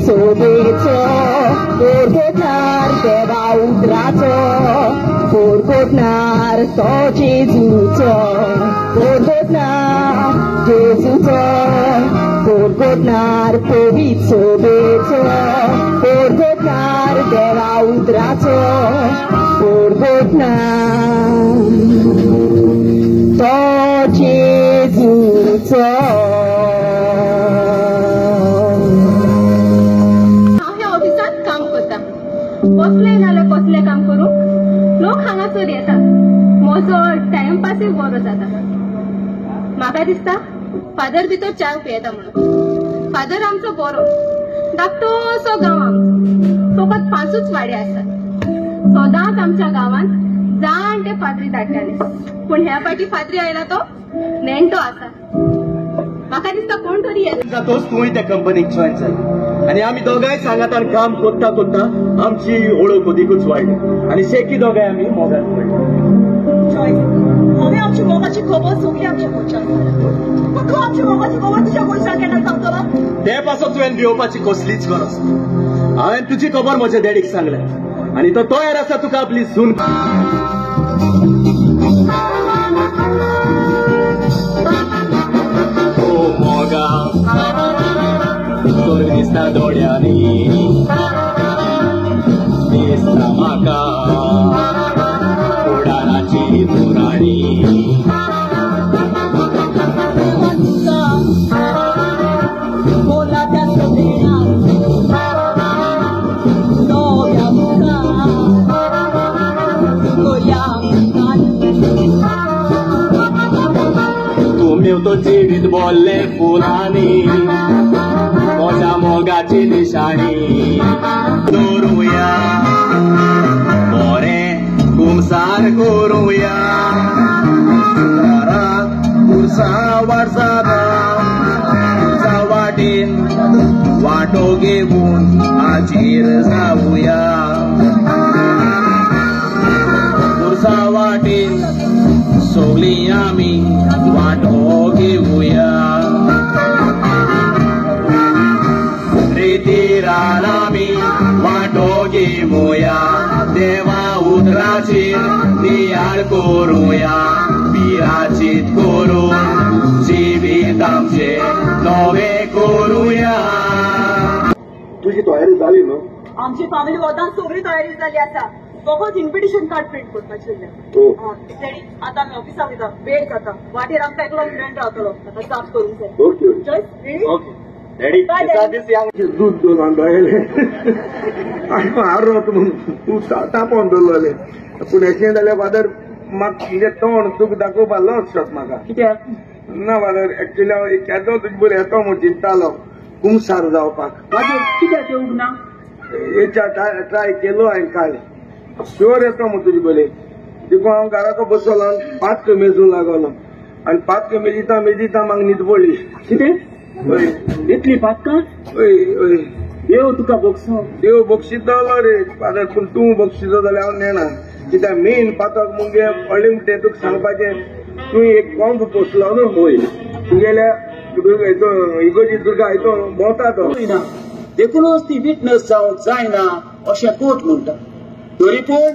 सोबेचो पोरगोटणार देवा उतराचो पोरगोटणार तो जेजूचो पोरगोटणार जेजूचो पोरगोटणार पवित्र सोबेचो पोरगोटणार देवा उतराचो पोरगोटणार तो जेजूचो कसले नाल्यार कसले काम करूं लोक हांगासर येतात म्हजो टाइमपासय बरो जाता म्हाका दिसता फादर भितर च्या पियेता म्हणून फादर आमचो बरो धाकटोसो गांव आमचो फकत 5च वाडे आसात सदांच आमच्या गांवांत जाणटे फादरी धाडटाले पूण ह्या फाटी फादरी आयला तो नेणटो आसा म्हाका दिसता कोण तरी येता तोच तूंय त्या कंपनीक जॉइन जालो आणि आम्ही दोगांय सांगातान काम कोत्ता कोत्ता आमची ओळख अदीकूच वाडली आणि शेकी दोगांय आमी मोगान पडले हांवें आमच्या मोगाची खबर सगळी आमच्या गोंयच्यान पण तूं आमच्या मोगाची खबर तुज्या गोंयच्यान केन्ना सांगतलो ते पासो तुवें भिवपाची कसलीच गरज हांवें तुजी खबर म्हज्या डॅडीक सांगल्या आणि तो तयार आसा तुका आपली सून मोगा दिसता दोड्यांनी दिसता म्हाका उडाणाची पुराणी बोला त्या सगळ्यांक नव्या तुम्ही तो जिवीत बोलले फुलांनी मोठा मोगाची निशाणी दवरूया बरें कुमसार करूया उर्सा वर्सादा उर्सा वाटेन वाटो घेऊन हाजीर जाऊया उर्सा वाटेन सगळी आमी वाटो घेऊया रेतीरानामी वाटो घेवया देवा उतराचेर नियाळ करूया बिराचीत करून जिवीत आमचे नवे करूया तुझी तयारी झाली न्हू आमची फॅमिली वतान सगळी तयारी जाली आसा फकत इन्व्हिटेशन कार्ड प्रिंट करपाचें डॅडी आतां आमी ऑफिसाक वयता वेळ जाता वाटेर आमकां एकलो फ्रेंड रावतलो ताका साफ करूंक जाय ओके ओके डॅडी दूध दोन आंबायले हारो म्हणून तूं तापोवन दवरलेले पूण अशें जाल्यार फादर म्हाका म्हणजे तोंड तुका दाखोवपा लॉस शॉट म्हाका कित्याक ना फादर एक्चुअली हांव केदो तुजे बरें येतो म्हूण चिंतालो कुमसार जावपाक कित्याक येवंक ना हेच्या ट्राय केलो हांवें काल शुअर येतो म्हूण तुजे बरें देखून हांव घराको बसलो 5 मेजूंक लागलो आनी 5 मेजिता म्हाका न्हीद पडली कितें इतली पातकां देव तुका बक्षो देव बक्षितलो रे फादर पूण तूं बक्षितो जाल्यार हांव नेना कित्याक मेन पातक मुगे व्हडलें म्हणटा तुका सांगपाचें तूं एक कॉम्प पोसलो न्हू पळय तुगेल्या इगोजी दुर्गा हितून भोंवता तो देखूनच ती विटनस जावंक जायना अशें कोर्ट म्हणटा तरी पूण